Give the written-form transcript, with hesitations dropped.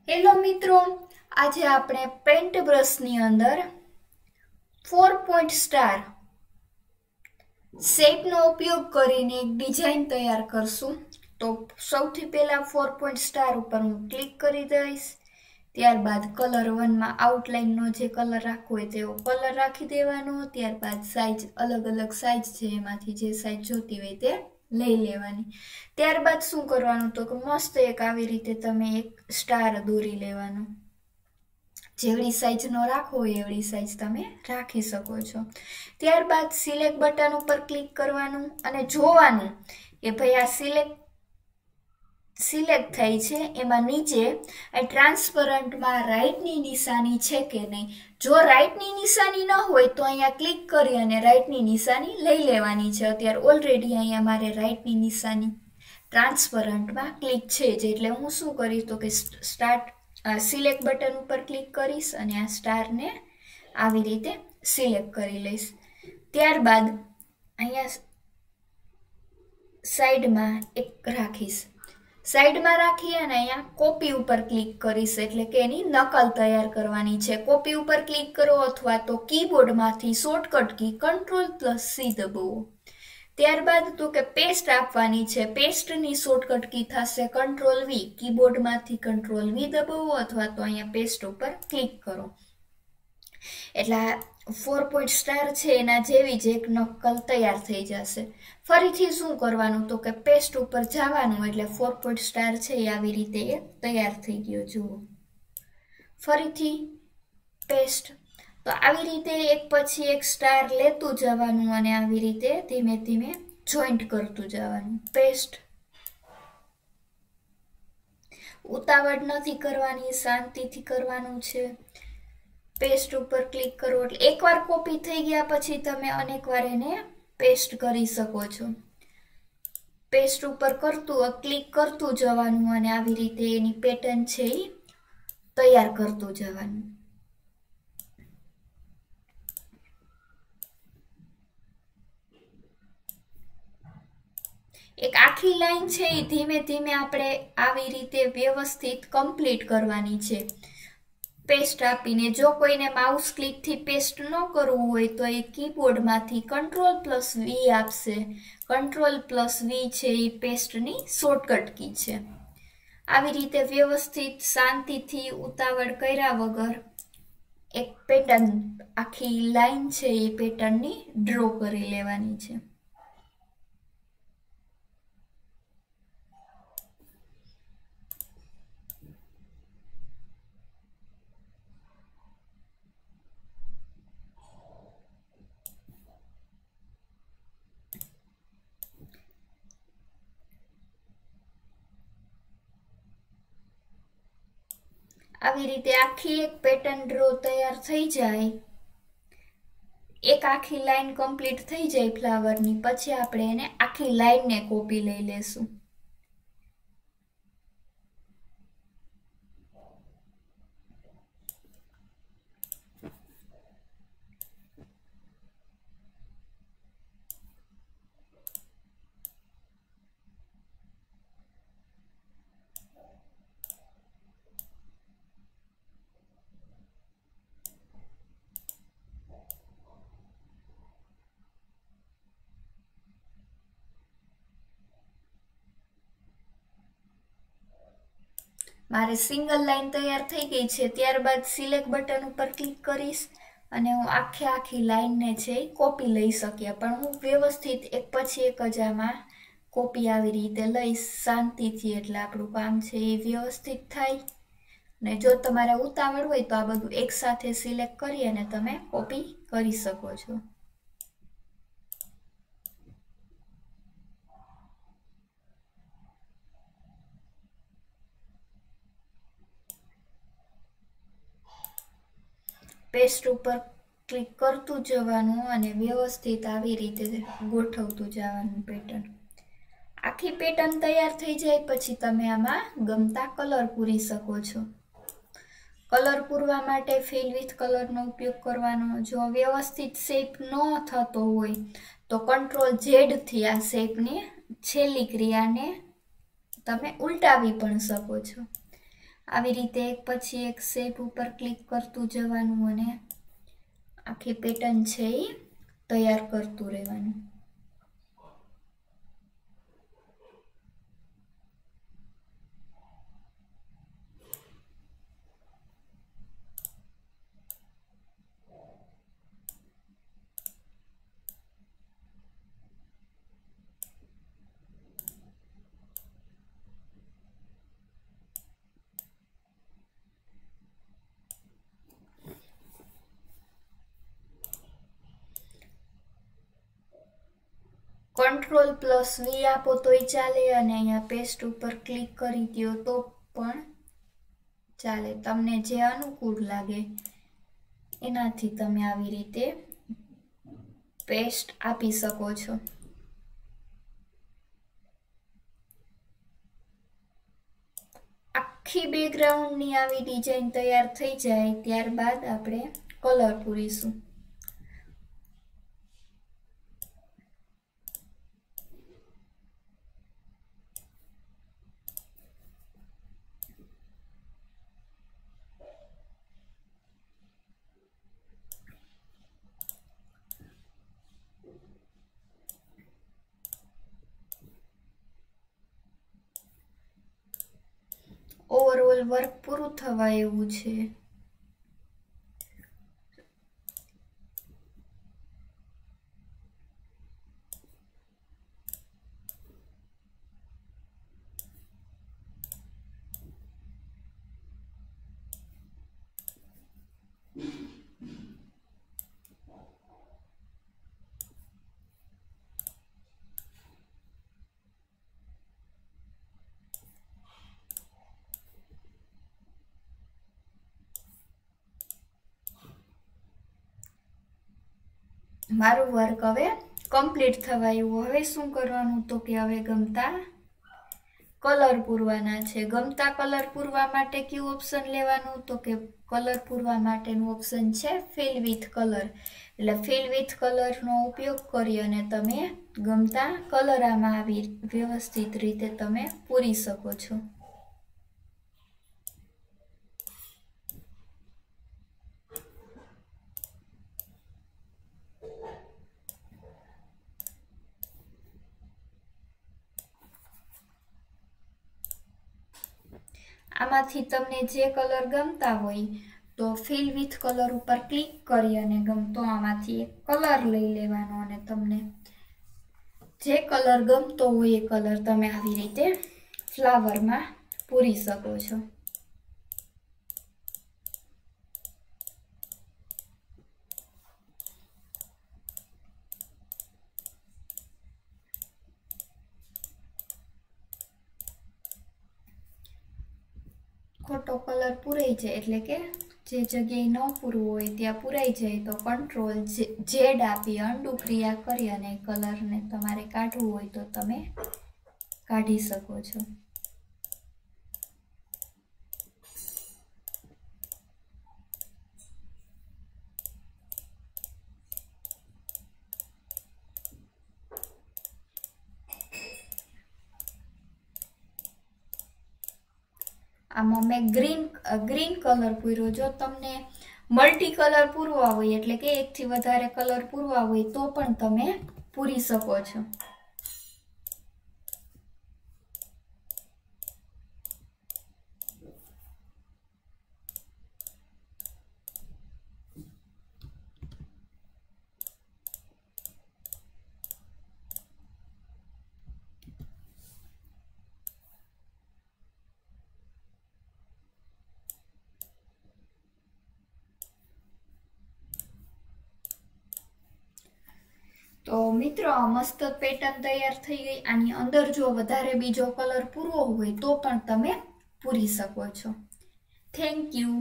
Hello મિત્રો, આજે આપણે પેન્ટ બ્રશની અંદર 4 પોઈન્ટ સ્ટાર શેપનો ઉપયોગ કરીને એક ડિઝાઇન તૈયાર કરશું. તો સૌથી પહેલા 4 પોઈન્ટ સ્ટાર ઉપર હું ક્લિક કરી દઈશ. ત્યારબાદ કલર 1માં આઉટલાઇનનો જે કલર રાખવો હોય તેવો કલર રાખી દેવાનો. ત્યારબાદ સાઇઝ અલગ અલગ સાઇઝ છે, એમાંથી જે સાઇઝ જોતી હોય તે લઈ લેવાની. ત્યારબાદ શું કરવાનું તો કે મસ્ત એક આવી રીતે તમે એક સ્ટાર દોરી લેવાનો. જેવડી સાઇઝનો રાખવો હોય એવડી સાઇઝ તમે રાખી શકો છો. ત્યારબાદ સિલેક્ટ બટન ઉપર ક્લિક કરવાનું અને જોવાનું કે ભાઈ આ સિલેક્ટ થઈ છે, એમાં નીચે ટ્રાન્સપરન્ટમાં રાઈટની નિશાની છે કે નહીં. જો રાઈટની નિશાની ન હોય તો અહીંયા ક્લિક કરી અને રાઈટની નિશાની લઈ લેવાની છે. અત્યારે ઓલરેડી અહીંયા મારે રાઈટની નિશાની ટ્રાન્સપરન્ટમાં ક્લિક છે જ, એટલે હું શું કરીશ તો કે સિલેક્ટ બટન ઉપર ક્લિક કરીશ અને આ સ્ટારને આવી રીતે સિલેક્ટ કરી લઈશ. ત્યારબાદ અહીંયા સાઈડમાં એક રાખીશ. સાઈડમાં રાખી અને અહીંયા કોપી ઉપર ક્લિક કરીશ, એટલે કે એની નકલ તૈયાર કરવાની છે. કોપી ઉપર ક્લિક કરો અથવા તો કીબોર્ડમાંથી શોર્ટકટ કી Ctrl+C દબાવો. ત્યારબાદ તો કે પેસ્ટ આપવાની છે. પેસ્ટની શોર્ટકટ કી થશે Ctrl+V. કીબોર્ડમાંથી Ctrl+V દબાવો અથવા તો અહીંયા પેસ્ટ ઉપર ક્લિક કરો. એટલે 4 પોઈન્ટ સ્ટાર છે એના જેવી જ એક નકલ તૈયાર થઈ જશે. ફરીથી શું કરવાનું તો કે પેસ્ટ ઉપર જવાનું, એટલે 4 પોઈન્ટ સ્ટાર છે એ આવી રીતે તૈયાર થઈ ગયો. જુઓ, ફરીથી પેસ્ટ. તો આવી રીતે એક પછી એક સ્ટાર લેતું જવાનું અને આવી રીતે ધીમે ધીમે જોઈન્ટ કરતું જવાનું. પેસ્ટ. ઉતાવળ નથી કરવાની, શાંતિથી કરવાનું છે. પેસ્ટ ઉપર ક્લિક કરો એટલે એકવાર કોપી થઈ ગયા પછી તમે અનેકવાર એને પેસ્ટ કરી શકો છો. પેસ્ટ ઉપર ક્લિક કરતું જવાનું અને આવી રીતે એની પેટર્ન છે એ તૈયાર કરતું જવાનું. એક આખી લાઈન છે એ ધીમે ધીમે આપણે આવી રીતે વ્યવસ્થિત કમ્પ્લીટ કરવાની છે પેસ્ટ આપીને. જો કોઈને માઉસ ક્લિકથી પેસ્ટ ન કરવું હોય તો એ કીબોર્ડમાંથી Ctrl+V આપશે. Ctrl+V છે એ પેસ્ટની શોર્ટકટ કી છે. આવી રીતે વ્યવસ્થિત શાંતિથી ઉતાવળ કર્યા વગર એક પેટર્ન આખી લાઈન છે એ પેટર્નની ડ્રો કરી લેવાની છે. આવી રીતે આખી એક પેટર્ન ડ્રો તૈયાર થઈ જાય, એક આખી લાઈન કમ્પ્લીટ થઈ જાય ફ્લાવરની, પછી આપણે એને આખી લાઈનને કોપી લઈ લેશું. મારે સિંગલ લાઈન તૈયાર થઈ ગઈ છે. ત્યારબાદ સિલેક્ટ બટન ઉપર ક્લિક કરીશ અને હું આખી લાઈનને છે કોપી લઈ શકીએ, પણ હું વ્યવસ્થિત એક પછી એક જ આમાં કોપી આવી રીતે લઈશ શાંતિથી, એટલે આપણું કામ છે એ વ્યવસ્થિત થાય. ને જો તમારે ઉતાવળ હોય તો આ બધું એકસાથે સિલેક્ટ કરી અને તમે કોપી કરી શકો છો. પેસ્ટ ઉપર ક્લિક કરતું જવાનું અને વ્યવસ્થિત આવી રીતે ગોઠવતું જવાનું પેટર્ન. આખી પેટર્ન તૈયાર થઈ જાય પછી તમે આમાં ગમતા કલર પૂરી શકો છો. કલર પૂરવા માટે ફિલ વિથ કલરનો ઉપયોગ કરવાનો. જો વ્યવસ્થિત શેપ ન થતો હોય તો Ctrl+Z થી આ શેપની છેલ્લી ક્રિયાને તમે ઉલટાવી પણ શકો છો. આવી રીતે એક પછી એક શેપ ઉપર ક્લિક કરતું જવાનું અને આખી પેટર્ન છે એ તૈયાર કરતું રહેવાનું. Ctrl+V આપો તોય ચાલે અને અહીંયા પેસ્ટ ઉપર ક્લિક કરી દો તો પણ ચાલે. તમને જે અનુકૂળ લાગે એનાથી તમે આવી રીતે પેસ્ટ આપી શકો છો. આખી બેકગ્રાઉન્ડની આવી ડિઝાઇન તૈયાર થઈ જાય ત્યારબાદ આપણે કલર પૂરીશું. ઓવરઓલ વર્ક પૂરું થવા એવું છે. મારું વર્ક હવે કમ્પ્લીટ થવા આવ્યું. હવે શું કરવાનું તો કે હવે ગમતા કલર પૂરવાના છે. ગમતા કલર પૂરવા માટે કયું ઓપ્શન લેવાનું તો કે કલર પૂરવા માટેનું ઓપ્શન છે ફિલ વિથ કલર. એટલે ફિલ વિથ કલરનો ઉપયોગ કરી અને તમે ગમતા કલર આમાં આવી વ્યવસ્થિત રીતે તમે પૂરી શકો છો. આમાંથી તમને જે કલર ગમતા હોય તો ફિલ વિથ કલર ઉપર ક્લિક કરી અને ગમતો આમાંથી એક કલર લઈ લેવાનો અને તમને જે કલર ગમતો હોય એ કલર તમે આવી રીતે ફ્લાવરમાં પૂરી શકો છો. ખોટો કલર પૂરાઈ જાય એટલે કે જે જગ્યાએ ન પૂરવું હોય ત્યાં પૂરાઈ જાય તો Ctrl+Z આપી અન્ડુ ક્રિયા કરી અને કલરને તમારે કાઢવું હોય તો તમે કાઢી શકો છો. આમાં મેં ગ્રીન કલર પૂર્યો. જો તમને મલ્ટી કલર પૂરવા હોય એટલે કે એકથી વધારે કલર પૂરવા હોય તો પણ તમે પૂરી શકો છો. તો મિત્રો મસ્ત પેટર્ન તૈયાર થઈ ગઈ. આની અંદર જો વધારે બીજો કલર પૂરવો હોય તો પણ તમે પૂરી શકો છો. Thank you.